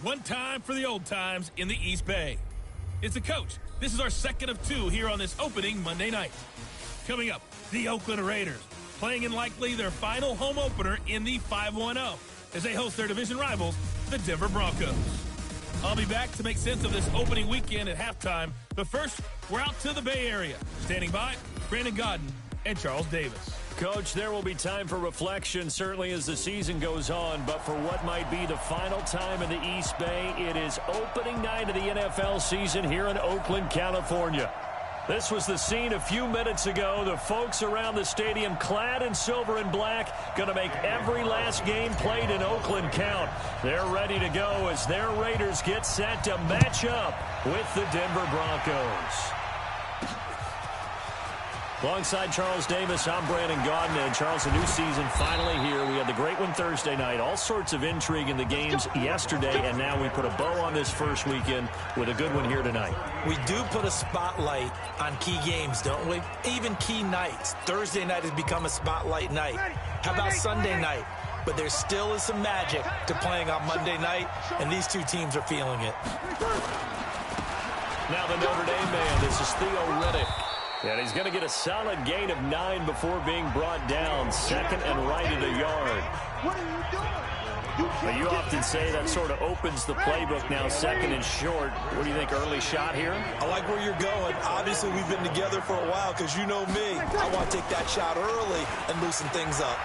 One time for the old times in the East Bay. It's the coach. This is our second of two here on this opening Monday night. Coming up, the Oakland Raiders, playing in likely their final home opener in the 5-1-0 as they host their division rivals, the Denver Broncos. I'll be back to make sense of this opening weekend at halftime, but first, we're out to the Bay Area. Standing by, Brandon Godden and Charles Davis. Coach, there will be time for reflection, certainly as the season goes on, but for what might be the final time in the East Bay, it is opening night of the NFL season here in Oakland, California. This was the scene a few minutes ago. The folks around the stadium clad in silver and black going to make every last game played in Oakland count. They're ready to go as their Raiders get set to match up with the Denver Broncos. Alongside Charles Davis, I'm Brandon Godden. And Charles, a new season finally here. We had the great one Thursday night. All sorts of intrigue in the games yesterday, and now we put a bow on this first weekend with a good one here tonight. We do put a spotlight on key games, don't we? Even key nights. Thursday night has become a spotlight night. How about Sunday night? But there still is some magic to playing on Monday night, and these two teams are feeling it. Now the Notre Dame man, this is Theo Riddick. And he's going to get a solid gain of 9 before being brought down. Second and right at a yard. What are you doing? But you often say that sort of opens the playbook now, second and short. What do you think, early shot here? I like where you're going. Obviously, we've been together for a while because you know me. I want to take that shot early and loosen things up.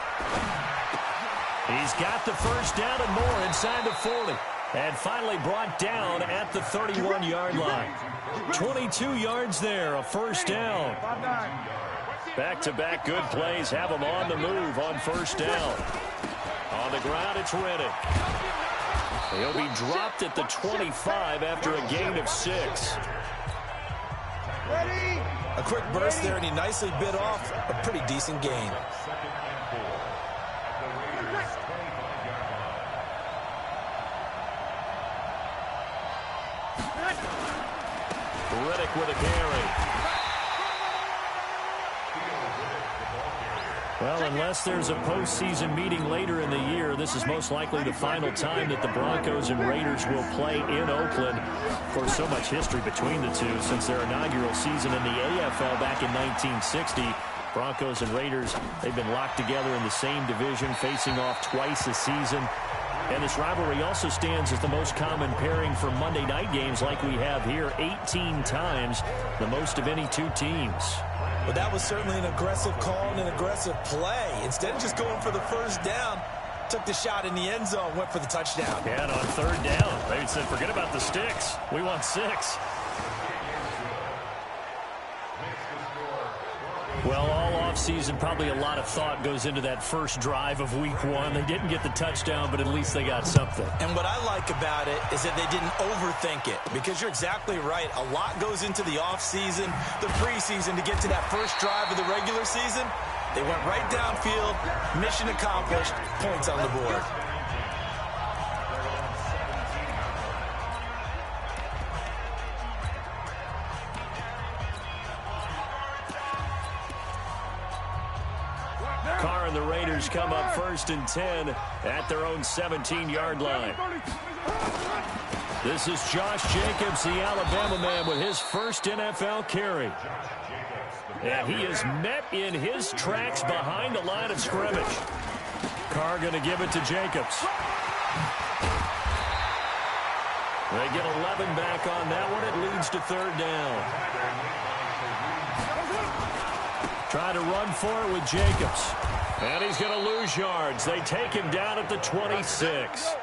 He's got the first down and more inside the 40. And finally brought down at the 31-yard line. 22 yards there, a first down. Back-to-back good plays have him on the move on first down. On the ground, it's Riddick. He'll be dropped at the 25 after a gain of 6. A quick burst there, and he nicely bit off a pretty decent gain. Riddick with a carry. Well, unless there's a postseason meeting later in the year, this is most likely the final time that the Broncos and Raiders will play in Oakland. Of course, so much history between the two since their inaugural season in the AFL back in 1960. Broncos and Raiders, they've been locked together in the same division, facing off twice a season. And this rivalry also stands as the most common pairing for Monday night games like we have here, 18 times, the most of any two teams. But that was certainly an aggressive call and an aggressive play. Instead of just going for the first down, took the shot in the end zone, went for the touchdown. Yeah, and on third down, they said, forget about the sticks. We want 6. Well, all offseason, probably a lot of thought goes into that first drive of week 1. They didn't get the touchdown, but at least they got something. And what I like about it is that they didn't overthink it, because you're exactly right. A lot goes into the offseason, the preseason to get to that first drive of the regular season. They went right downfield, mission accomplished, points on the board. Carr and the Raiders come up first and 10 at their own 17-yard line. This is Josh Jacobs, the Alabama man, with his first NFL carry. And he is met in his tracks behind the line of scrimmage. Carr going to give it to Jacobs. They get 11 back on that one. It leads to third down. Try to run for it with Jacobs. And he's going to lose yards. They take him down at the 26.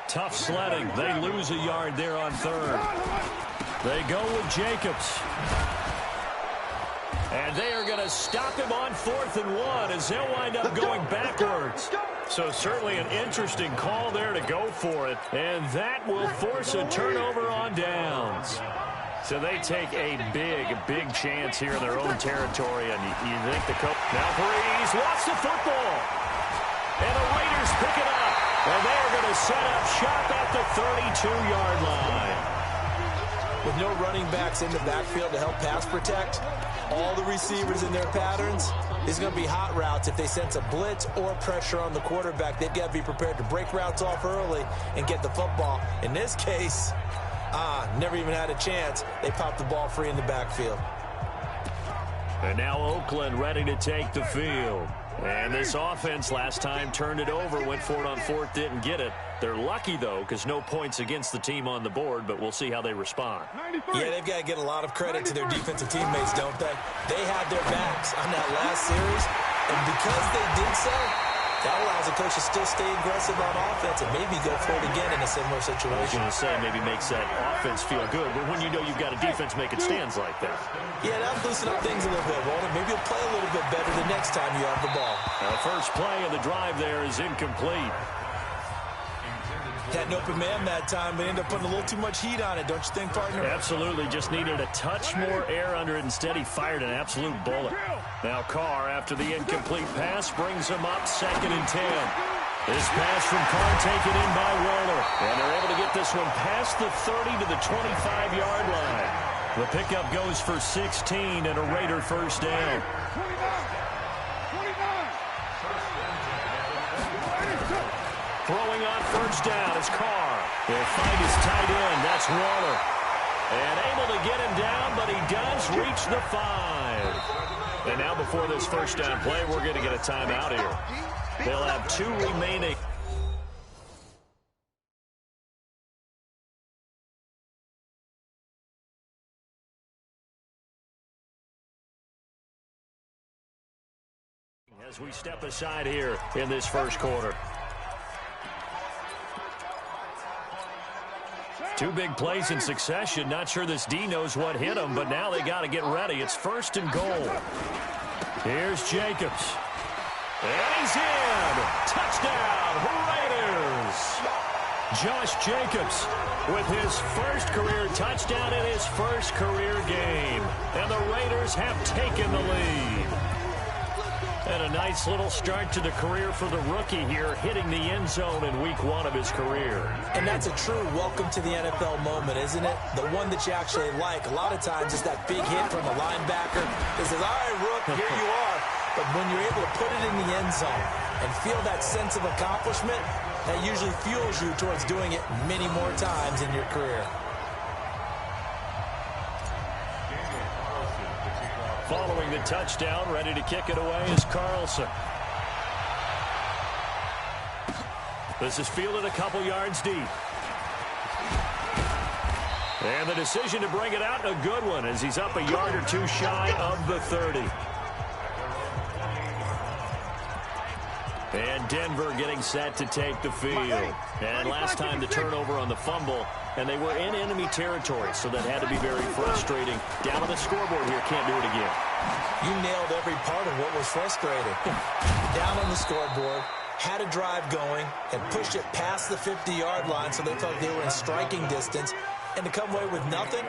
Tough sledding. They lose a yard there on third. They go with Jacobs. And they are going to stop him on 4th and 1 as they'll wind up going backwards. So certainly an interesting call there to go for it. And that will force a turnover on downs. So they take a big chance here in their own territory. And you think the coach... Now Breeze wants the football. And the Raiders pick it up. And they're going to set up shop at the 32-yard line. With no running backs in the backfield to help pass protect, all the receivers in their patterns, it's going to be hot routes. If they sense a blitz or pressure on the quarterback, they've got to be prepared to break routes off early and get the football. In this case, never even had a chance. They popped the ball free in the backfield. And now Oakland ready to take the field. And this offense last time turned it over, went for it on fourth, didn't get it. They're lucky, though, because no points against the team on the board, but we'll see how they respond. Yeah, they've got to get a lot of credit to their defensive teammates, don't they? They had their backs on that last series, and because they did so, that allows the coach to still stay aggressive on offense and maybe go for it again in a similar situation. I was going to say, maybe makes that offense feel good, but when you know you've got a defense making stands like that. Yeah, that'll loosen up things a little bit, won't it? Maybe you'll play a little bit better the next time you have the ball. The first play of the drive there is incomplete. Had an open man that time, but ended up putting a little too much heat on it, don't you think, partner? Absolutely. Just needed a touch more air under it. Instead, he fired an absolute bullet. Now Carr, after the incomplete pass, brings him up 2nd and 10. This pass from Carr taken in by Waller. And they're able to get this one past the 30 to the 25-yard line. The pickup goes for 16 and a Raider first down. Throwing on first down is Carr. They'll find his tight end. That's Waller. And able to get him down, but he does reach the 5. And now before this first down play, we're going to get a timeout here. They'll have 2 remaining. As we step aside here in this first quarter. 2 big plays in succession. Not sure this D knows what hit him, but now they got to get ready. It's 1st and goal. Here's Jacobs. And he's in. Touchdown, Raiders. Josh Jacobs with his first career touchdown in his first career game. And the Raiders have taken the lead. And a nice little start to the career for the rookie here, hitting the end zone in week 1 of his career. And that's a true welcome to the NFL moment, isn't it? The one that you actually like. A lot of times it's that big hit from a linebacker that says, all right, Rook, here you are. But when you're able to put it in the end zone and feel that sense of accomplishment, that usually fuels you towards doing it many more times in your career. Following the touchdown, ready to kick it away is Carlson. This is fielded a couple yards deep. And the decision to bring it out, a good one, as he's up a yard or 2 shy of the 30. And Denver getting set to take the field. And last time the turnover on the fumble, and they were in enemy territory, so that had to be very frustrating. Down on the scoreboard here, can't do it again. You nailed every part of what was frustrating. Down on the scoreboard, had a drive going, had pushed it past the 50-yard line, so they felt they were in striking distance, and to come away with nothing,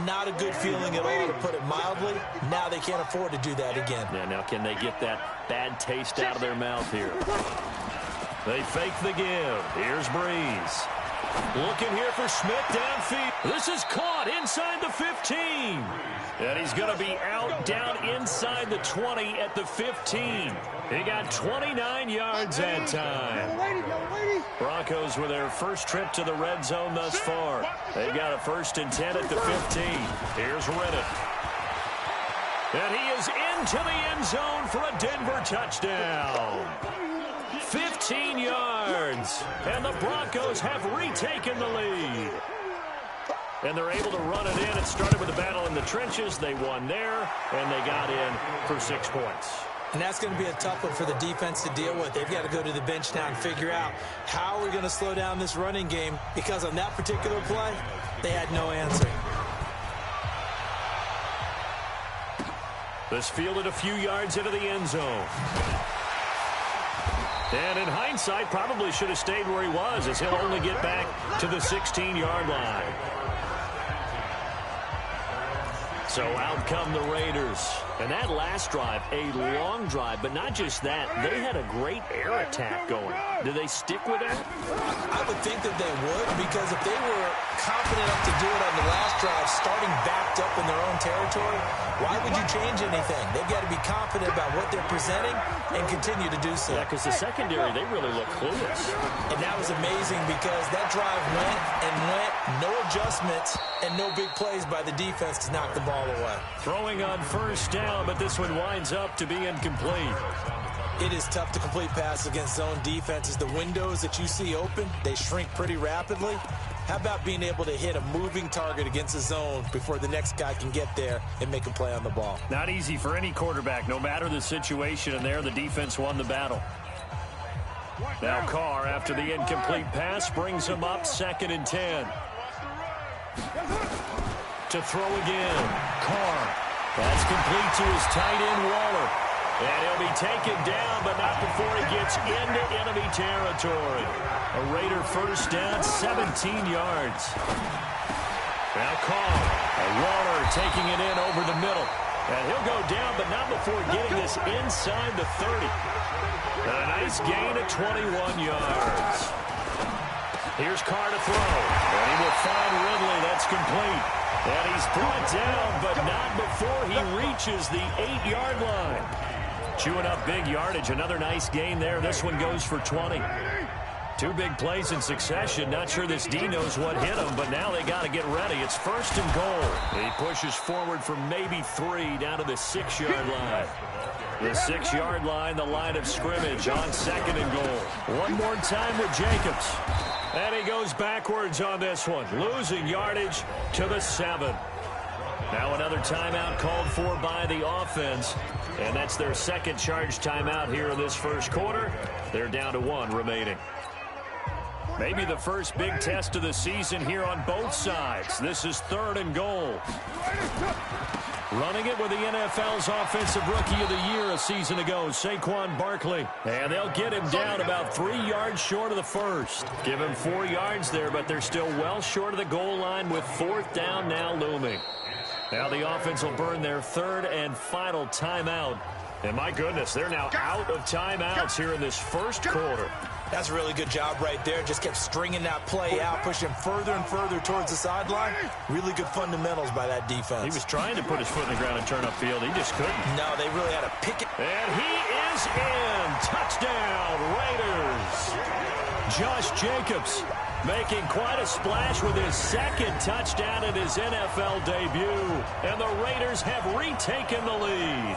not a good feeling at all, to put it mildly. Now they can't afford to do that again. Yeah, now can they get that bad taste out of their mouth here? They fake the give. Here's Breeze. Looking here for Smith downfield. This is caught inside the 15. And he's going to be out down inside the 20 at the 15. He got 29 yards that time. Broncos with their first trip to the red zone thus far. They've got a 1st and 10 at the 15. Here's Reddick. And he is into the end zone for a Denver touchdown. 15 yards. And the Broncos have retaken the lead. And they're able to run it in. It started with a battle in the trenches. They won there, and they got in for 6 points. And that's going to be a tough one for the defense to deal with. They've got to go to the bench now and figure out how we're going to slow down this running game, because on that particular play, they had no answer. This fielded a few yards into the end zone. And in hindsight, probably should have stayed where he was, as he'll only get back to the 16-yard line. So out come the Raiders. And that last drive, a long drive, but not just that. They had a great air attack going. Do they stick with that? I would think that they would, because if they were confident enough to do it on the last drive, starting backed up in their own territory, why would you change anything? They've got to be confident about what they're presenting and continue to do so. Yeah, because the secondary, they really look clueless. And that was amazing because that drive went and went, no adjustments, and no big plays by the defense to knock the ball away. Throwing on first down, but this one winds up to be incomplete. It is tough to complete passes against zone defenses. The windows that you see open, they shrink pretty rapidly. How about being able to hit a moving target against a zone before the next guy can get there and make a play on the ball? Not easy for any quarterback, no matter the situation, and there the defense won the battle. Now Carr, after the incomplete pass, brings him up 2nd and 10. To throw again, Carr. That's complete to his tight end, Waller. And he'll be taken down, but not before he gets into enemy territory. A Raider first down, 17 yards. Now Carr, and Waller taking it in over the middle. And he'll go down, but not before getting this inside the 30. And a nice gain of 21 yards. Here's Carr to throw. And he will find Ridley. That's complete. And he's brought down, but not before he reaches the 8-yard line. Chewing up big yardage. Another nice gain there. This one goes for 20. 2 big plays in succession. Not sure this D knows what hit him, but now they got to get ready. It's 1st and goal. He pushes forward for maybe 3 down to the 6-yard line. The 6-yard line, the line of scrimmage on 2nd and goal. One more time with Jacobs. And he goes backwards on this one, losing yardage to the 7. Now another timeout called for by the offense. And that's their 2nd charge timeout here in this first quarter. They're down to 1 remaining. Maybe the first big test of the season here on both sides. This is 3rd and goal. Running it with the NFL's Offensive Rookie of the Year a season ago, Saquon Barkley. And they'll get him down about 3 yards short of the first. Give him 4 yards there, but they're still well short of the goal line with 4th down now looming. Now the offense will burn their 3rd and final timeout. And my goodness, they're now out of timeouts here in this first quarter. That's a really good job right there. Just kept stringing that play out, pushing further and further towards the sideline. Really good fundamentals by that defense. He was trying to put his foot in the ground and turn upfield. He just couldn't. No, they really had to pick it. And he is in. Touchdown, Raiders. Josh Jacobs making quite a splash with his 2nd touchdown in his NFL debut. And the Raiders have retaken the lead.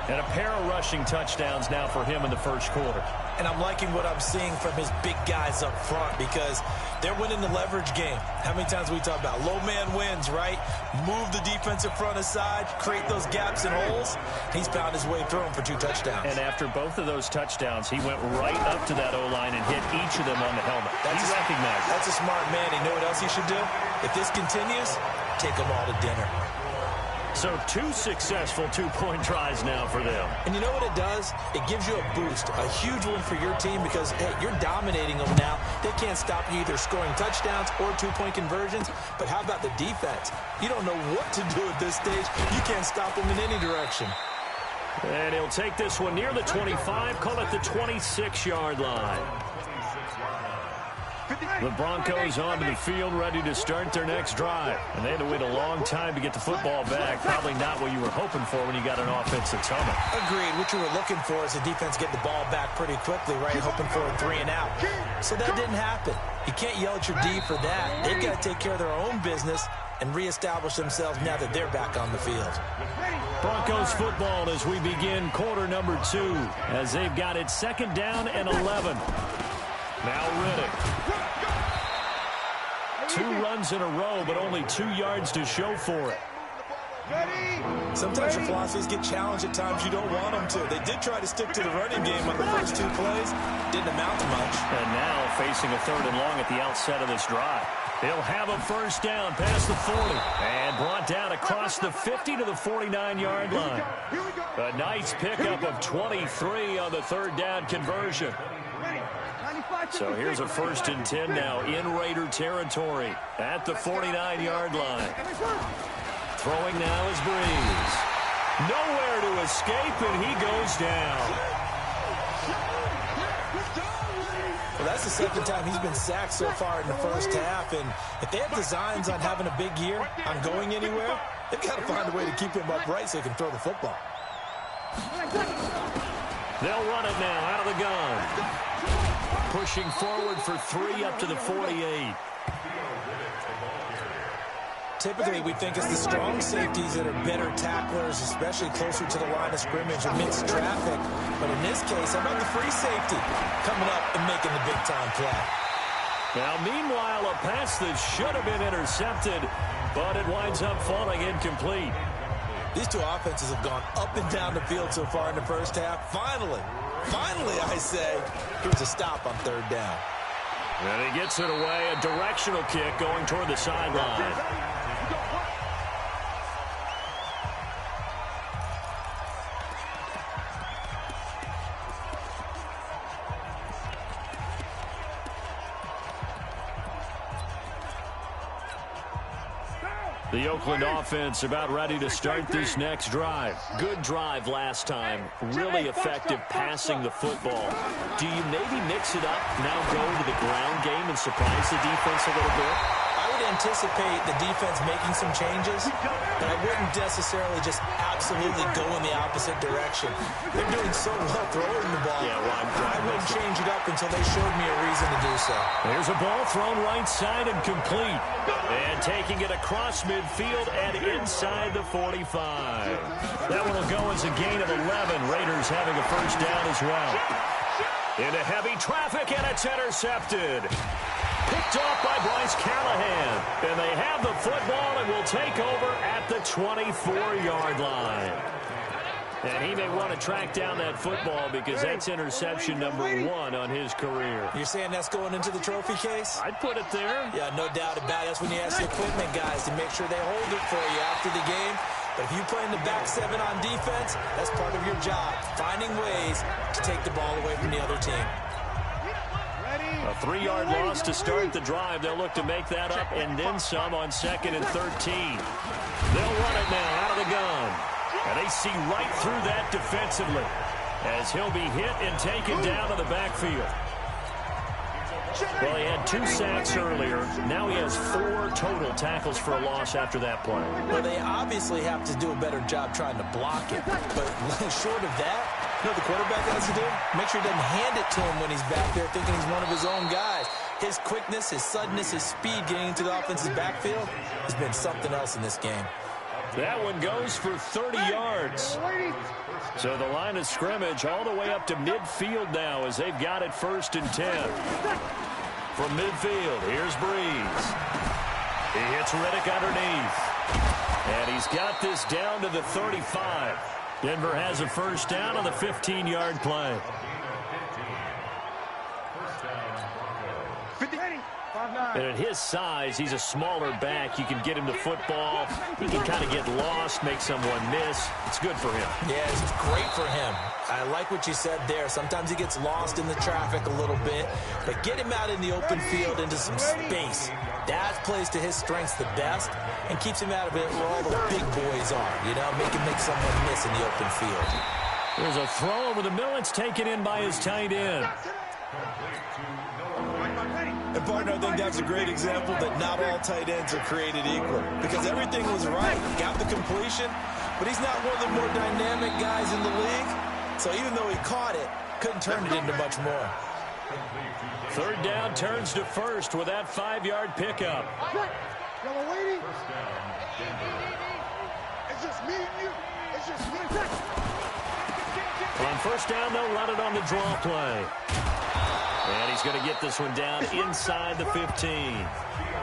And a pair of rushing touchdowns now for him in the first quarter. And I'm liking what I'm seeing from his big guys up front because they're winning the leverage game. How many times we talk about low man wins, right? Move the defensive front aside, create those gaps and holes. He's found his way through them for 2 touchdowns. And after both of those touchdowns, he went right up to that O-line and hit each of them on the helmet. He recognized it. That's a smart man. You know what else he should do? If this continues, take them all to dinner. So 2 successful 2-point tries now for them. And you know what it does? It gives you a boost, a huge one for your team because, hey, you're dominating them now. They can't stop you either scoring touchdowns or 2-point conversions. But how about the defense? You don't know what to do at this stage. You can't stop them in any direction. And he'll take this one near the 25, call it the 26-yard line. The Broncos onto the field, ready to start their next drive. And they had to wait a long time to get the football back. Probably not what you were hoping for when you got an offense that's humming. Agreed. What you were looking for is the defense get the ball back pretty quickly, right? Hoping for a 3 and out. So that didn't happen. You can't yell at your D for that. They've got to take care of their own business and reestablish themselves now that they're back on the field. Broncos football as we begin quarter number 2, as they've got it 2nd down and 11. Now Riddick. 2 runs in a row, but only 2 yards to show for it. Sometimes your philosophies get challenged at times you don't want them to. They did try to stick to the running game on the first 2 plays. Didn't amount to much. And now facing a 3rd and long at the outset of this drive. He'll have a first down past the 40. And brought down across the 50 to the 49-yard line. A nice pickup of 23 on the 3rd down conversion. So here's a 1st and 10 now in Raider territory at the 49-yard line. Throwing now is Breeze. Nowhere to escape, and he goes down. Well, that's the second time he's been sacked so far in the first half, and if they have designs on having a big year, on going anywhere, they've got to find a way to keep him upright so he can throw the football. They'll run it now out of the gun. Pushing forward for 3 up to the 48. Typically, we think it's the strong safeties that are better tacklers, especially closer to the line of scrimmage amidst traffic. But in this case, how about the free safety coming up and making the big-time play? Now, meanwhile, a pass that should have been intercepted, but it winds up falling incomplete. These two offenses have gone up and down the field so far in the first half. Finally, I say, here's a stop on third down. And he gets it away, a directional kick going toward the sideline. The Oakland offense about ready to start this next drive. Good drive last time. Really effective passing the football. Do you maybe mix it up, now go to the ground game and surprise the defense a little bit? I would anticipate the defense making some changes, but I wouldn't necessarily just absolutely go in the opposite direction. They're doing so well throwing the ball. Yeah, well, I wouldn't change it up until they showed me a reason to do so. There's a ball thrown right side and complete. And taking it across midfield and inside the 45. That one will go as a gain of 11. Raiders having a first down as well. Into heavy traffic, and it's intercepted. Picked off by Bryce Callahan. And they have the football and will take over at the 24-yard line. And he may want to track down that football because that's interception number 1 on his career. You're saying that's going into the trophy case? I'd put it there. Yeah, no doubt about it. That's when you ask the equipment guys to make sure they hold it for you after the game. But if you play in the back 7 on defense, that's part of your job, finding ways to take the ball away from the other team. A 3-yard loss to start the drive. They'll look to make that up and then some on 2nd and 13. They'll run it now out of the gun. And they see right through that defensively as he'll be hit and taken down to the backfield. Well, he had 2 sacks earlier. Now he has 4 total tackles for a loss after that play. Well, they obviously have to do a better job trying to block it. But short of that, you know what the quarterback has to do? Make sure he doesn't hand it to him when he's back there thinking he's one of his own guys. His quickness, his suddenness, his speed getting into the offensive backfield has been something else in this game. That one goes for 30 yards. So the line of scrimmage all the way up to midfield now as they've got it 1st and 10. From midfield, here's Breeze. He hits Riddick underneath. And he's got this down to the 35. Denver has a first down on the 15-yard play. And at his size, he's a smaller back. You can get him the football. He can kind of get lost, make someone miss. It's good for him. Yeah, it's great for him. I like what you said there. Sometimes he gets lost in the traffic a little bit, but get him out in the open field into some space. That plays to his strengths the best and keeps him out of it where all the big boys are, you know, make someone miss in the open field. There's a throw over the middle. It's taken in by his tight end. And, partner, I think that's a great example that not all tight ends are created equal because everything was right. Got the completion, but he's not one of the more dynamic guys in the league. So even though he caught it, couldn't turn it into much more. 3rd down turns to 1st with that 5-yard pickup. On 1st down, they'll run it on the draw play. And he's going to get this one down inside the 15.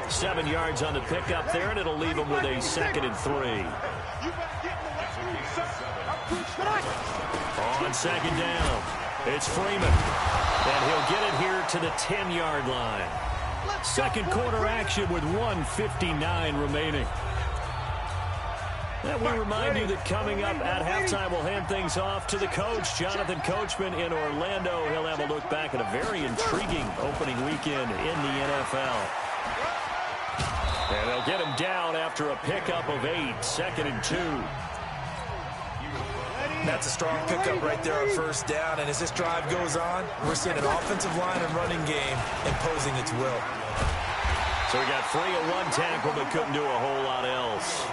7 yards on the pickup there, and it'll leave him with a 2nd and 3. On 2nd down, it's Freeman. And he'll get it here to the 10-yard line. 2nd quarter action with 1:59 remaining. And we remind you that coming up at halftime, we'll hand things off to the coach, Jonathan Coachman in Orlando. He'll have a look back at a very intriguing opening weekend in the NFL. And they'll get him down after a pickup of 8, 2nd and 2. That's a strong pickup right there on first down. And as this drive goes on, we're seeing an offensive line and running game imposing its will. So we got 3 of 1 tackle, but couldn't do a whole lot else.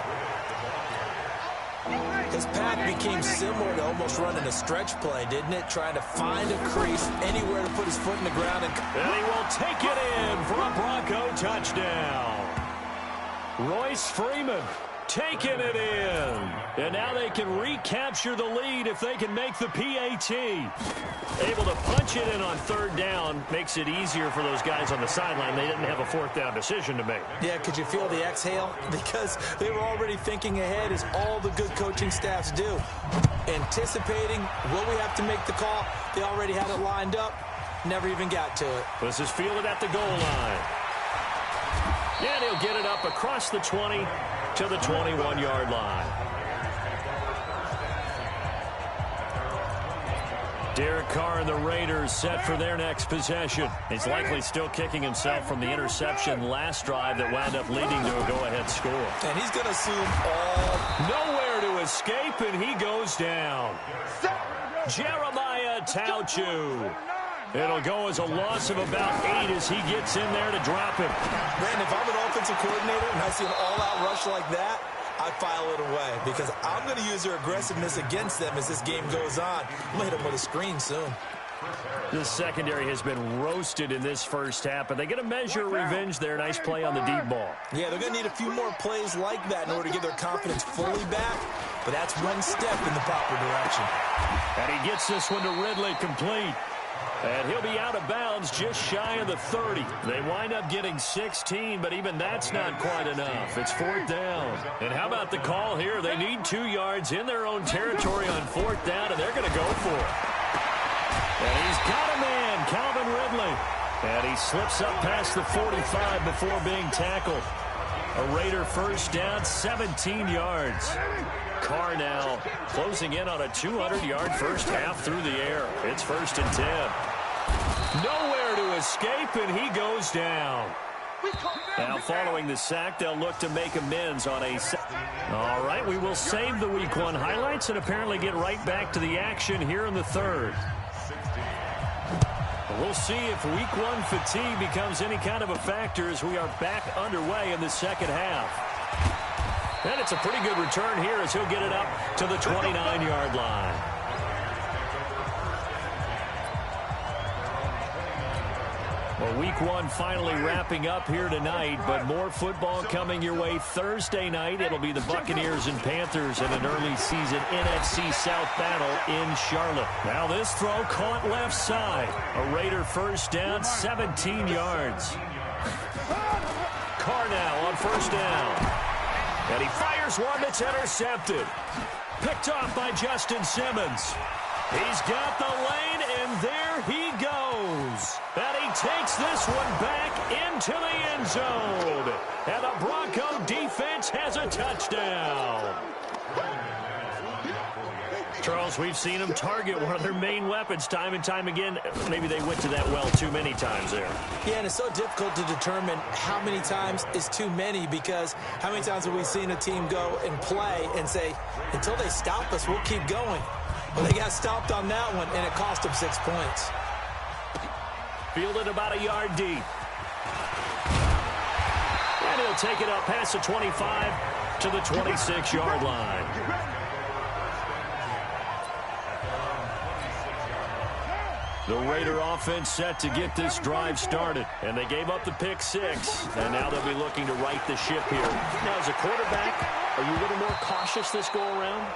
His path became similar to almost running a stretch play, didn't it? Trying to find a crease anywhere to put his foot in the ground. And he will take it in for a Bronco touchdown. Royce Freeman taking it in. And now they can recapture the lead if they can make the PAT. Able to punch it in on third down makes it easier for those guys on the sideline. They didn't have a fourth down decision to make. Yeah, could you feel the exhale? Because they were already thinking ahead, as all the good coaching staffs do. Anticipating, will we have to make the call? They already had it lined up. Never even got to it. This is fielded at the goal line. And he'll get it up across the 20 to the 21-yard line. Derek Carr and the Raiders set for their next possession. He's likely still kicking himself from the interception last drive that wound up leading to a go-ahead score. And he's going to assume all... Nowhere to escape, and he goes down. Jeremiah Tauchu. It'll go as a loss of about 8 as he gets in there to drop him. Man, if I'm an offensive coordinator and I see an all-out rush like that, I file it away because I'm going to use their aggressiveness against them as this game goes on. I'm going to hit them with a screen soon. This secondary has been roasted in this first half, but they get a measure of revenge there. Nice play on the deep ball. Yeah, they're going to need a few more plays like that in order to get their confidence fully back, but that's one step in the proper direction. And he gets this one to Ridley complete. And he'll be out of bounds just shy of the 30. They wind up getting 16, but even that's not quite enough. It's fourth down. And how about the call here? They need 2 yards in their own territory on fourth down, and they're going to go for it. And he's got a man, Calvin Ridley. And he slips up past the 45 before being tackled. A Raider first down, 17 yards. Carr now closing in on a 200-yard first half through the air. It's 1st and 10. Nowhere to escape, and he goes down. Now following the sack, they'll look to make amends on a sack. All right, we will save the Week 1 highlights and apparently get right back to the action here in the third. We'll see if Week 1 fatigue becomes any kind of a factor as we are back underway in the second half. And it's a pretty good return here as he'll get it up to the 29-yard line. Well, Week 1 finally wrapping up here tonight, but more football coming your way Thursday night. It'll be the Buccaneers and Panthers in an early season NFC South battle in Charlotte. Now this throw caught left side. A Raider first down, 17 yards. Carr now on first down. And he fires one that's intercepted. Picked off by Justin Simmons. He's got the lane, and there he goes. And he takes this one back into the end zone. And the Bronco defense has a touchdown. Charles, we've seen them target one of their main weapons time and time again. Maybe they went to that well too many times there. Yeah, and it's so difficult to determine how many times is too many, because how many times have we seen a team go and play and say, until they stop us, we'll keep going. Well, they got stopped on that one, and it cost them 6 points. Fielded about a yard deep. And he'll take it up past the 25 to the 26-yard line. The Raider offense set to get this drive started. And they gave up the pick 6. And now they'll be looking to right the ship here. Now, as a quarterback, are you a little more cautious this go-around?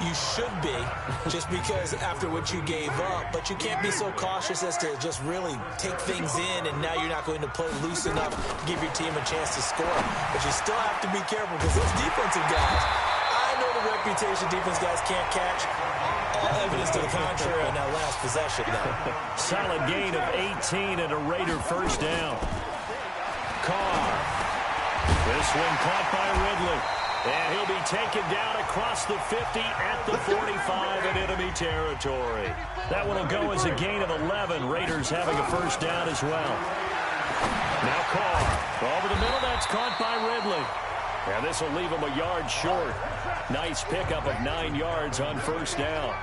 You should be, just because after what you gave up. But you can't be so cautious as to just really take things in, and now you're not going to play loose enough to give your team a chance to score. But you still have to be careful, because those defensive guys, I know the reputation defense guys can't catch. All evidence to the contrary on that last possession now. Solid gain of 18 and a Raider first down. Carr. This one caught by Ridley. And he'll be taken down across the 50 at the 45 in enemy territory. That one will go as a gain of 11. Raiders having a first down as well. Now Carr. Over the middle, that's caught by Ridley. And this will leave him a yard short. Nice pickup of 9 yards on first down.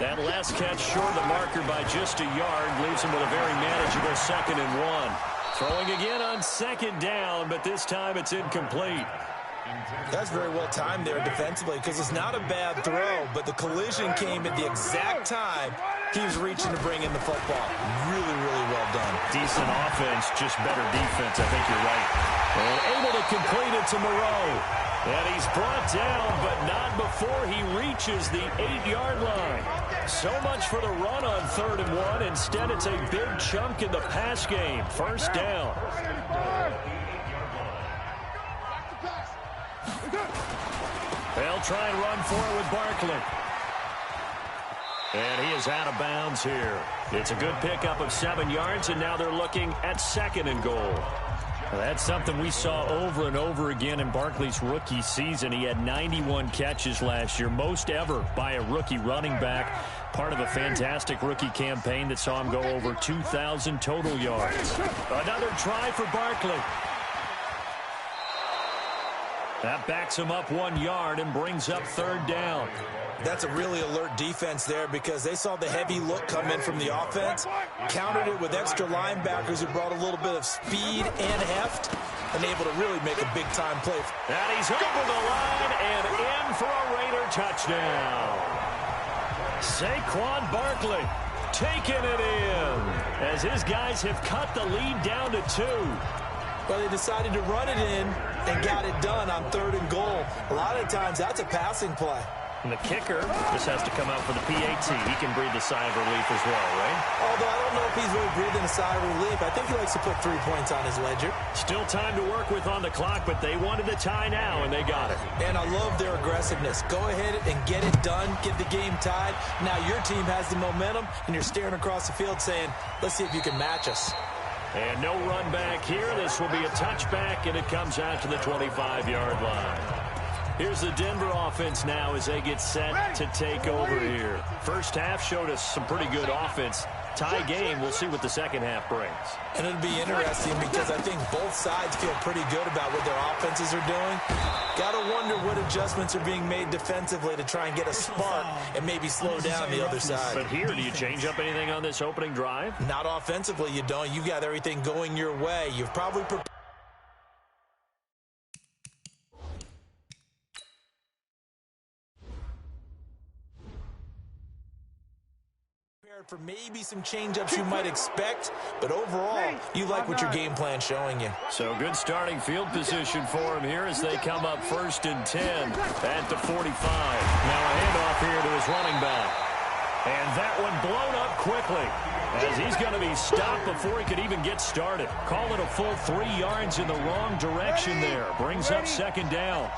That last catch short of the marker by just a yard leaves him with a very manageable 2nd and 1. Throwing again on 2nd down, but this time it's incomplete. That's very well timed there defensively because it's not a bad throw, but the collision came at the exact time he was reaching to bring in the football. Really, really well done. Decent offense, just better defense. I think you're right. And able to complete it to Moreau. And he's brought down, but not before he reaches the 8-yard line. So much for the run on 3rd and 1. Instead, it's a big chunk in the pass game. First down. They'll try and run for it with Barkley. And he is out of bounds here. It's a good pickup of 7 yards, and now they're looking at 2nd and goal. Well, that's something we saw over and over again in Barkley's rookie season. He had 91 catches last year, most ever by a rookie running back. Part of a fantastic rookie campaign that saw him go over 2,000 total yards. Another try for Barkley. That backs him up 1 yard and brings up 3rd down. That's a really alert defense there because they saw the heavy look come in from the offense, countered it with extra linebackers who brought a little bit of speed and heft, and able to really make a big-time play. And he's over the line and in for a Raider touchdown. Saquon Barkley taking it in as his guys have cut the lead down to 2. Well, they decided to run it in and got it done on 3rd and goal. A lot of times, that's a passing play. And the kicker just has to come out for the PAT. He can breathe a sigh of relief as well, right? Although I don't know if he's really breathing a sigh of relief. I think he likes to put 3 points on his ledger. Still time to work with on the clock, but they wanted the tie now, and they got it. And I love their aggressiveness. Go ahead and get it done. Get the game tied. Now your team has the momentum, and you're staring across the field saying, let's see if you can match us. And no run back here. This will be a touchback, and it comes out to the 25-yard line. Here's the Denver offense now as they get set to take over here. First half showed us some pretty good offense. Tie game, we'll see what the second half brings. And it'll be interesting because I think both sides feel pretty good about what their offenses are doing. Got to wonder what adjustments are being made defensively to try and get a spark and maybe slow down the other side. But here, do you change up anything on this opening drive? Not offensively, you don't. You've got everything going your way. You've probably prepared for maybe some change-ups you might expect, but overall, you like what your game plan's showing you. So good starting field position for him here as they come up 1st and 10 at the 45. Now a handoff here to his running back. And that one blown up quickly as he's going to be stopped before he could even get started. Call it a full 3 yards in the wrong direction there. Brings up 2nd down.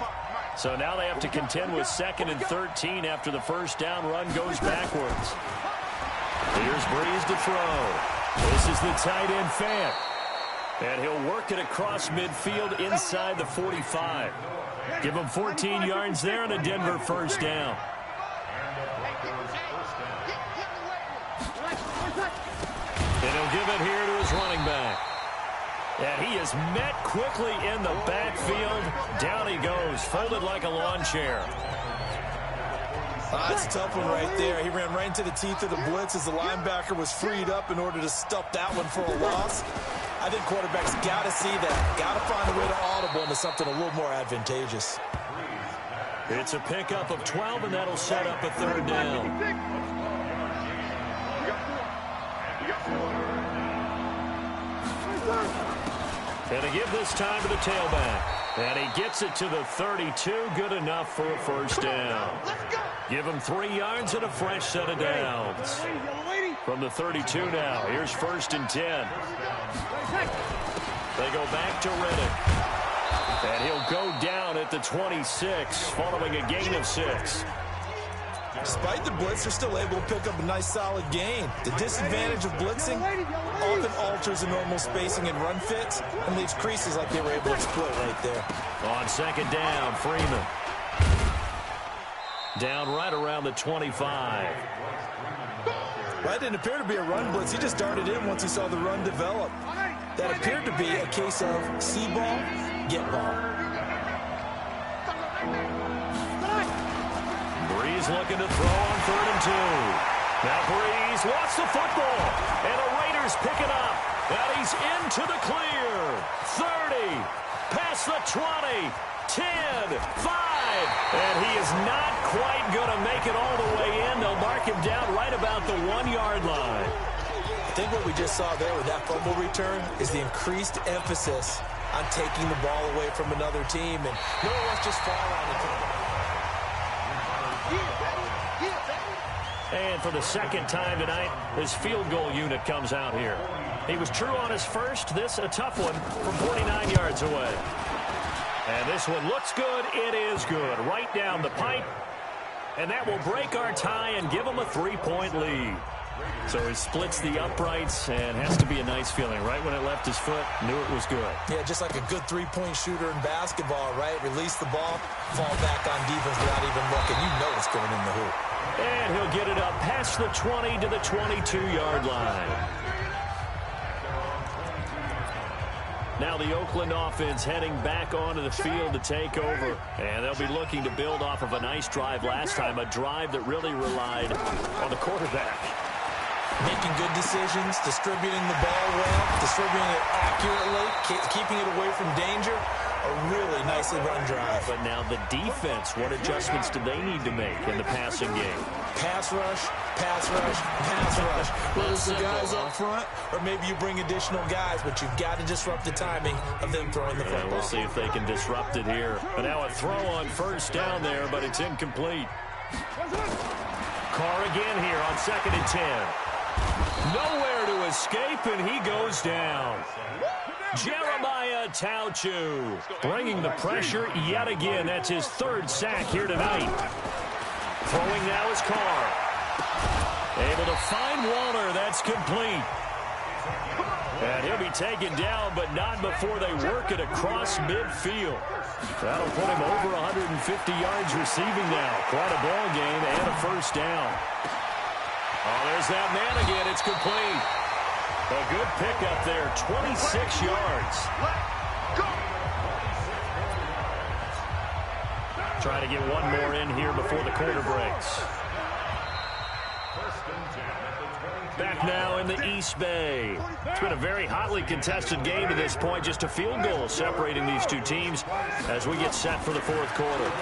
So now they have to contend with 2nd and 13 after the first down run goes backwards. Here's Breeze to throw. This is the tight end Fant. And he'll work it across midfield inside the 45. Give him 14 yards there and a Denver first down. And he'll give it here to his running back. And he is met quickly in the backfield. Down he goes, folded like a lawn chair. That's a tough one right there. He ran right into the teeth of the blitz as the linebacker was freed up in order to stuff that one for a loss. I think quarterbacks got to see that. Got to find a way to audible into something a little more advantageous. It's a pickup of 12, and that'll set up a 3rd down. And to give this time to the tailback. And he gets it to the 32. Good enough for a first down. Give him 3 yards and a fresh set of downs. From the 32 now. Here's 1st and 10. They go back to Riddick. And he'll go down at the 26 following a gain of 6. Despite the blitz, they're still able to pick up a nice solid gain. The disadvantage of blitzing often alters the normal spacing and run fits and leaves creases like they were able to exploit right there. On 2nd down, Freeman. Down right around the 25. Well, that didn't appear to be a run blitz. He just darted in once he saw the run develop. That appeared to be a case of see ball, get ball. He's looking to throw on 3rd and 2. Now Breeze wants the football. And the Raiders pick it up. And he's into the clear. 30. Past the 20. 10, 5, and he is not quite going to make it all the way in. They'll mark him down right about the 1-yard line. I think what we just saw there with that fumble return is the increased emphasis on taking the ball away from another team, and no one wants just fall on it. And for the second time tonight, his field goal unit comes out here. He was true on his first. This a tough one from 49 yards away. And this one looks good. It is good. Right down the pipe. And that will break our tie and give him a 3-point lead. So he splits the uprights and has to be a nice feeling. Right when it left his foot, knew it was good. Yeah, just like a good 3-point shooter in basketball, right? Release the ball, fall back on defense without even looking. You know it's going in the hoop. And he'll get it up past the 20 to the 22-yard line. Now the Oakland offense heading back onto the field to take over. And they'll be looking to build off of a nice drive last time, a drive that really relied on the quarterback. Making good decisions, distributing the ball well, distributing it accurately, keeping it away from danger. A really nicely run drive. But now the defense, what adjustments do they need to make in the passing game? Pass rush, pass rush, pass rush. Whether it's the guys up front or maybe you bring additional guys, but you've got to disrupt the timing of them throwing the football. And we'll see if they can disrupt it here. But now a throw on 1st down there, but it's incomplete. Carr again here on 2nd and 10. Nowhere to escape, and he goes down. Jeremiah Tauchu bringing the pressure yet again. That's his 3rd sack here tonight. Throwing now is Carr. Able to find Waller. That's complete. And he'll be taken down, but not before they work it across midfield. That'll put him over 150 yards receiving now. Quite a ball game and a 1st down. Oh, there's that man again. It's complete. A good pickup there, 26 yards. Try to get one more in here before the quarter breaks. Back now in the East Bay. It's been a very hotly contested game to this point. Just a field goal separating these two teams as we get set for the 4th quarter.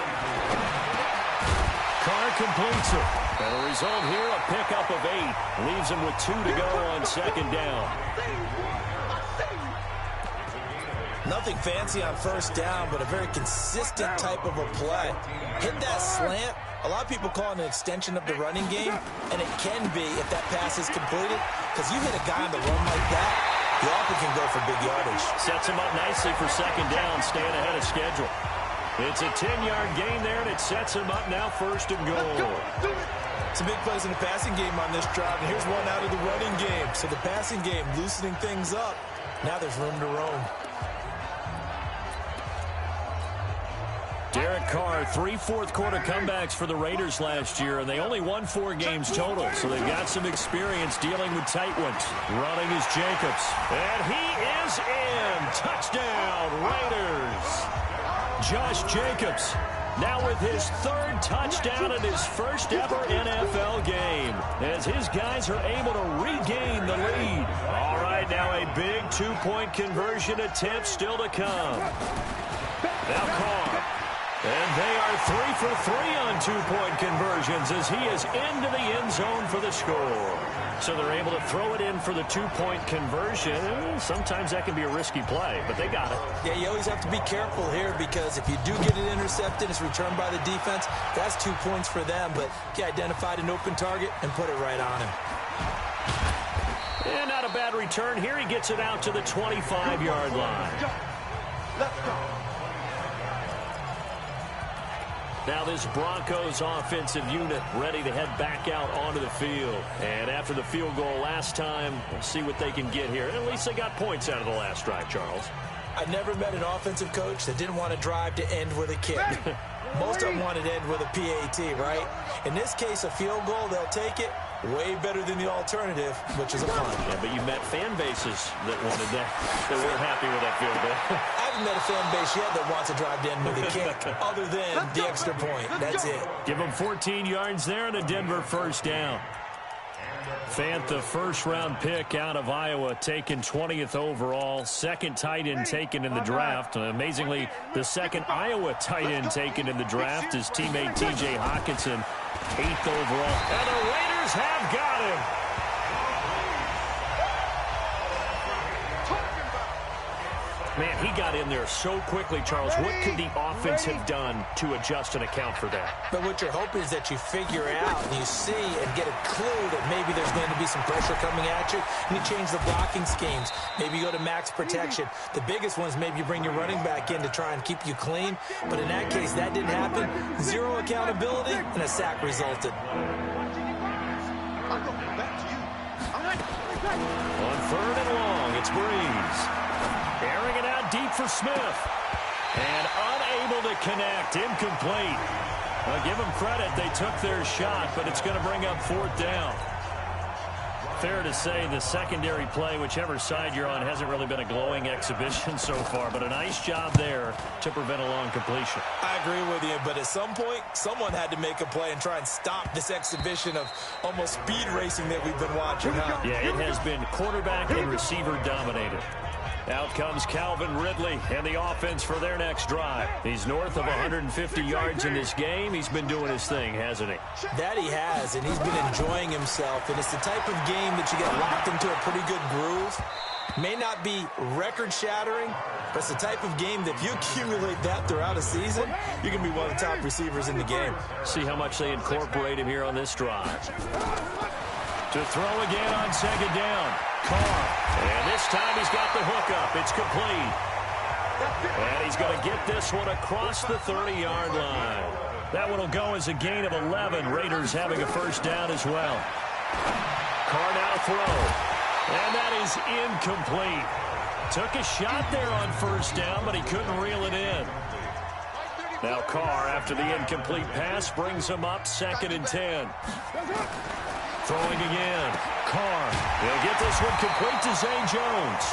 Carr completes it. And the result here, a pickup of 8. Leaves him with 2 to go on 2nd down. Nothing fancy on 1st down, but a very consistent type of a play. Hit that slant. A lot of people call it an extension of the running game, and it can be if that pass is completed, because you hit a guy on the run like that, he often can go for big yardage. Sets him up nicely for 2nd down, staying ahead of schedule. It's a 10-yard gain there, and it sets him up now 1st and goal. Some big plays in the passing game on this drive, and here's one out of the running game. So the passing game loosening things up. Now there's room to roam. Derek Carr, 3 fourth-quarter comebacks for the Raiders last year, and they only won 4 games total, so they've got some experience dealing with tight ones. Running is Jacobs, and he is in. Touchdown, Raiders. Josh Jacobs, now with his 3rd touchdown in his 1st ever NFL game, as his guys are able to regain the lead. All right, now a big 2-point conversion attempt still to come. Now Carr. And they are 3 for 3 on 2-point conversions as he is into the end zone for the score. So they're able to throw it in for the 2-point conversion. Sometimes that can be a risky play, but they got it. Yeah, you always have to be careful here because if you do get it intercepted, it's returned by the defense. That's 2 points for them, but he identified an open target and put it right on him. And not a bad return here. He gets it out to the 25-yard line. Let's go. Now this Broncos offensive unit ready to head back out onto the field. And after the field goal last time, we'll see what they can get here. And at least they got points out of the last drive, Charles. I never met an offensive coach that didn't want to drive to end with a kick. Most of them wanted to end with a PAT, right? In this case, a field goal, they'll take it. Way better than the alternative, which is a punt. Yeah, but you met fan bases that wanted that, that weren't happy with that field goal. haven't met a fan base yet that wants to drive to end with a kick other than the extra point. That's it. Give them 14 yards there and a Denver first down. Fant, the first-round pick out of Iowa, taken 20th overall. Second tight end taken in the draft. Amazingly, the second Iowa tight end taken in the draft, his teammate T.J. Hockenson, 8th overall. And the Raiders have got him. Man, he got in there so quickly, Charles. What could the offense have done to adjust and account for that? But what you're hoping is that you figure out and you see and get a clue that maybe there's going to be some pressure coming at you, and you change the blocking schemes. Maybe you go to max protection. The biggest one is maybe you bring your running back in to try and keep you clean. But in that case, that didn't happen. Zero accountability, and a sack resulted. On third and long, it's Breeze. Airing it out deep for Smith. And unable to connect. Incomplete. Well, give them credit. They took their shot, but it's going to bring up fourth down. Fair to say the secondary play, whichever side you're on, hasn't really been a glowing exhibition so far, but a nice job there to prevent a long completion. I agree with you, but at some point, someone had to make a play and try and stop this exhibition of almost speed racing that we've been watching, huh? Yeah, it has been quarterback and receiver dominated. Out comes Calvin Ridley and the offense for their next drive. He's north of 150 yards in this game. He's been doing his thing, hasn't he? That he has, and he's been enjoying himself. And it's the type of game that you get locked into a pretty good groove. May not be record-shattering, but it's the type of game that if you accumulate that throughout a season, you can be one of the top receivers in the game. See how much they incorporate him here on this drive. To throw again on second down. Carr. And this time he's got the hookup. It's complete. And he's going to get this one across the 30-yard line. That one will go as a gain of 11. Raiders having a first down as well. Carr now to throw. And that is incomplete. Took a shot there on first down, but he couldn't reel it in. Now Carr, after the incomplete pass, brings him up 2nd and 10. Throwing again. Carr. He'll get this one complete to Zay Jones.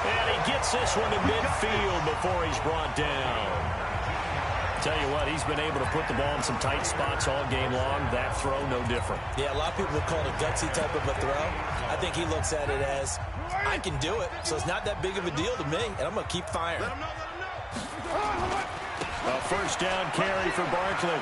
And he gets this one to midfield before he's brought down. Tell you what, he's been able to put the ball in some tight spots all game long. That throw, no different. Yeah, a lot of people would call it a gutsy type of a throw. I think he looks at it as, I can do it, so it's not that big of a deal to me, and I'm going to keep firing. A first down carry for Barkley.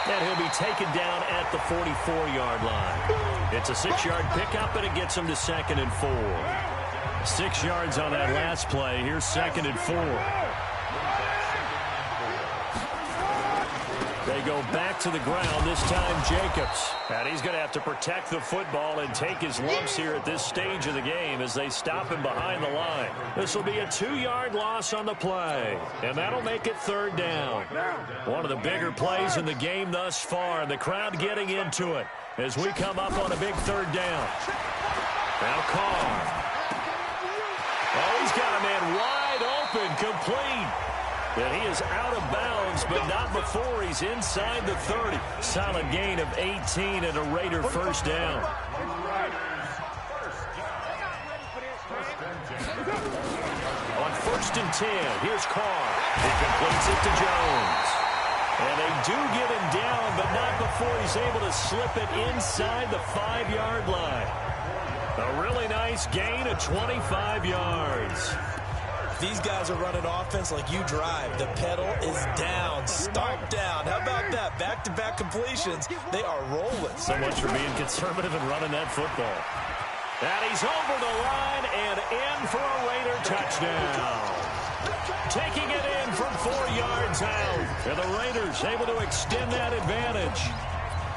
And he'll be taken down at the 44-yard line. It's a 6-yard pickup, and it gets him to 2nd and 4. 6 yards on that last play. Here's 2nd and 4. They go back to the ground, this time Jacobs. And he's going to have to protect the football and take his lumps here at this stage of the game as they stop him behind the line. This will be a 2-yard loss on the play, and that'll make it 3rd down. One of the bigger plays in the game thus far, and the crowd getting into it as we come up on a big 3rd down. Now Carr. Oh, he's got a man wide open, complete. And he is out of bounds, but not before he's inside the 30. Solid gain of 18 and a Raider first down. On 1st and 10, here's Carr. He completes it to Jones. And they do get him down, but not before he's able to slip it inside the 5-yard line. A really nice gain of 25 yards. These guys are running offense like you drive. The pedal is down, stomped down. How about that? Back-to-back completions. They are rolling. So much for being conservative and running that football. And he's over the line and in for a Raider touchdown. Taking it in from 4 yards out. And the Raiders able to extend that advantage.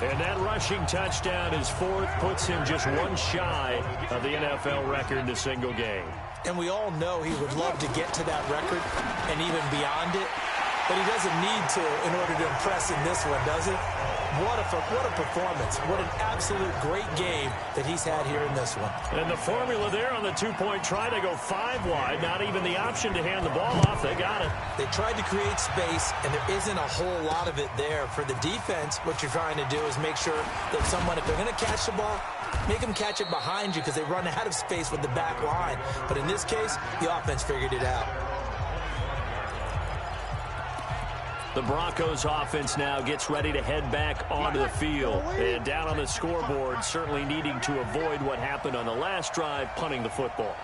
And that rushing touchdown is 4th, puts him just one shy of the NFL record in a single game. And we all know he would love to get to that record and even beyond it. But he doesn't need to in order to impress in this one, does he? What a performance. What an absolute great game that he's had here in this one. And the formula there on the 2-point try to go 5 wide. Not even the option to hand the ball off. They got it. They tried to create space, and there isn't a whole lot of it there. For the defense, what you're trying to do is make sure that someone, if they're going to catch the ball, make them catch it behind you because they run out of space with the back line. But in this case, the offense figured it out. The Broncos offense now gets ready to head back onto the field. And down on the scoreboard, certainly needing to avoid what happened on the last drive, punting the football.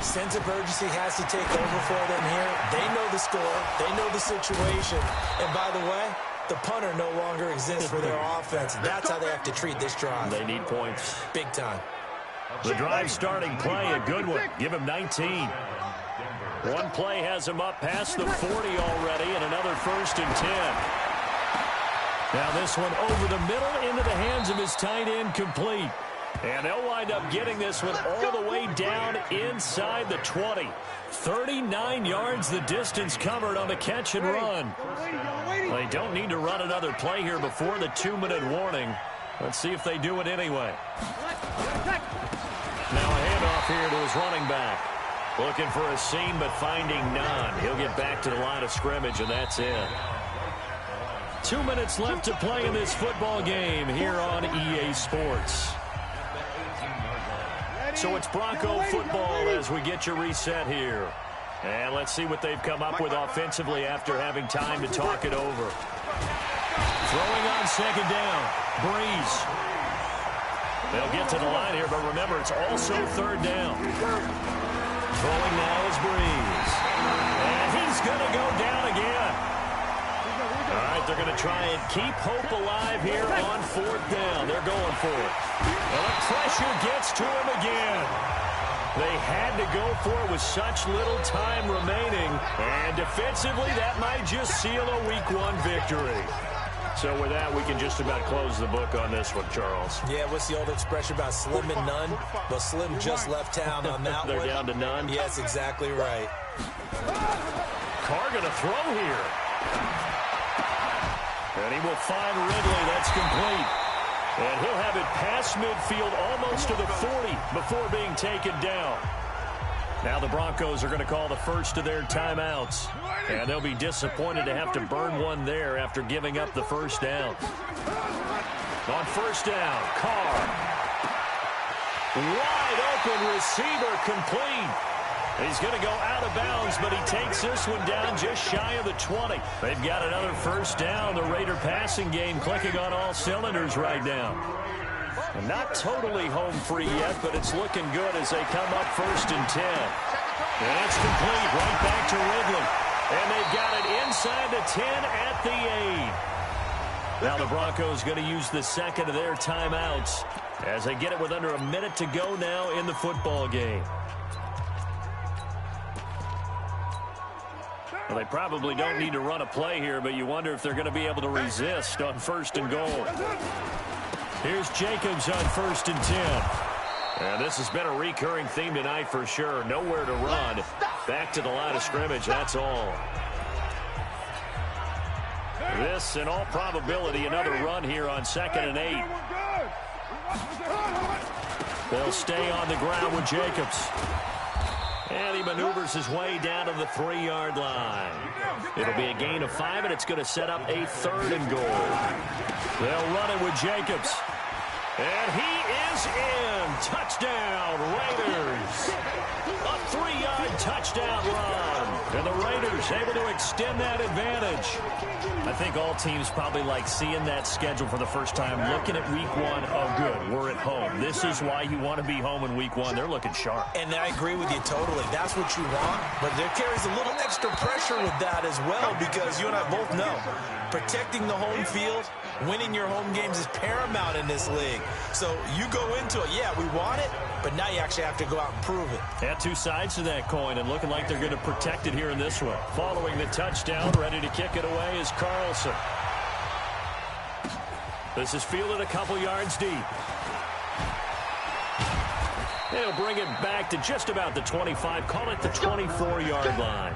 Sense of urgency has to take over for them here. They know the score. They know the situation. And by the way, the punter no longer exists for their offense. That's how they have to treat this drive. They need points. Big time. The drive starting play, a good one. Give him 19. One play has him up past the 40 already, and another 1st and 10. Now this one over the middle into the hands of his tight end, complete. And they'll wind up getting this one all the way down inside the 20. 39 yards the distance covered on the catch and run. They don't need to run another play here before the 2-minute warning. Let's see if they do it anyway. Now a handoff here to his running back. Looking for a seam, but finding none. He'll get back to the line of scrimmage, and that's it. 2 minutes left to play in this football game here on EA Sports. So it's Bronco football as we get your reset here. And let's see what they've come up with offensively after having time to talk it over. Throwing on second down. Breeze. They'll get to the line here, but remember, it's also 3rd down. Throwing now is Breeze. And he's going to go down again. All right, they're going to try and keep hope alive here on 4th down. They're going for it. And the pressure gets to him again. They had to go for it with such little time remaining. And defensively, that might just seal a Week 1 victory. So with that, we can just about close the book on this one, Charles. Yeah, what's the old expression about slim and none? Well, Slim just left town on that They're one. down to none? Yes, exactly right. Carr going to throw here. And he will find Ridley. That's complete. And he'll have it past midfield almost to the 40 before being taken down. Now the Broncos are going to call the first of their timeouts. And they'll be disappointed to have to burn one there after giving up the 1st down. On 1st down, Carr. Wide open receiver, complete. He's going to go out of bounds, but he takes this one down just shy of the 20. They've got another 1st down. The Raider passing game clicking on all cylinders right now. And not totally home free yet, but it's looking good as they come up 1st and 10. And it's complete right back to Ridley. And they've got it inside the 10 at the 8. Now the Broncos going to use the second of their timeouts as they get it with under a minute to go now in the football game. Well, they probably don't need to run a play here, but you wonder if they're going to be able to resist on 1st and goal. Here's Jacobs on 1st and 10. And this has been a recurring theme tonight for sure. Nowhere to run. Back to the line of scrimmage, that's all. This, in all probability, another run here on 2nd and 8. They'll stay on the ground with Jacobs. And he maneuvers his way down to the 3-yard line. It'll be a gain of 5, and it's going to set up a 3rd and goal. They'll run it with Jacobs. And he is in. Touchdown, Raiders. A 3-yard touchdown run. And the Raiders able to extend that advantage. I think all teams probably like seeing that schedule for the first time, looking at Week 1. Oh, good, we're at home. This is why you want to be home in Week 1. They're looking sharp. And I agree with you totally. That's what you want. But there carries a little extra pressure with that as well, because you and I both know protecting the home field, winning your home games is paramount in this league. So you go into it, yeah, we want it, but now you actually have to go out and prove it. Yeah, 2 sides to that coin, and looking like they're going to protect it here in this one. Following the touchdown, ready to kick it away is Carlson. This is fielded a couple yards deep. They'll bring it back to just about the 25, call it the 24-yard line.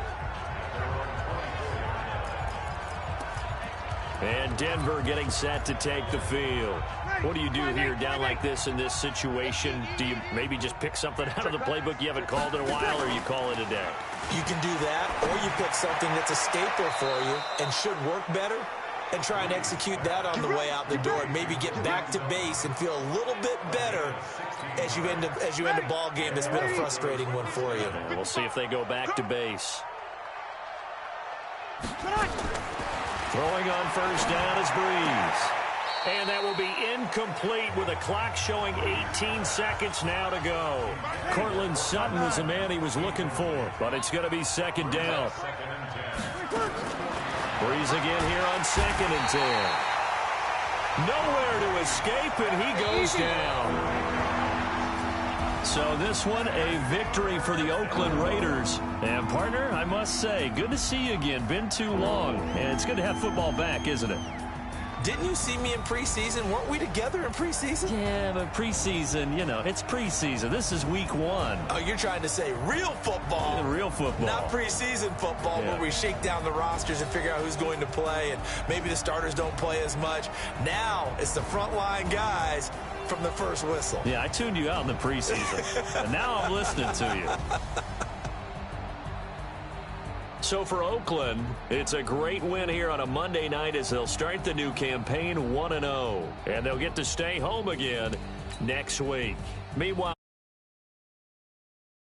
And Denver getting set to take the field. What do you do here down like this in this situation? Do you maybe just pick something out of the playbook you haven't called in a while, or you call it a day? You can do that, or you pick something that's a staple for you and should work better. and try and execute that on the way out the door and maybe get back to base and feel a little bit better as you end a ball game that's been a frustrating one for you. And we'll see if they go back to base. Throwing on first down is Breeze. And that will be incomplete with a clock showing 18 seconds now to go. Cortland Sutton was the man he was looking for, but it's going to be second down. Breeze again here on 2nd and 10. Nowhere to escape, and he goes down. So this one, a victory for the Oakland Raiders. And, partner, I must say, good to see you again. Been too long. And it's good to have football back, isn't it? Didn't you see me in preseason? Weren't we together in preseason? Yeah, but preseason, you know, it's preseason. This is week 1. Oh, you're trying to say real football. Yeah, real football. Not preseason football where we shake down the rosters and figure out who's going to play, and maybe the starters don't play as much. Now it's the frontline guys from the first whistle. Yeah, I tuned you out in the preseason. And now I'm listening to you. So for Oakland, it's a great win here on a Monday night as they'll start the new campaign 1-0. And they'll get to stay home again next week. Meanwhile,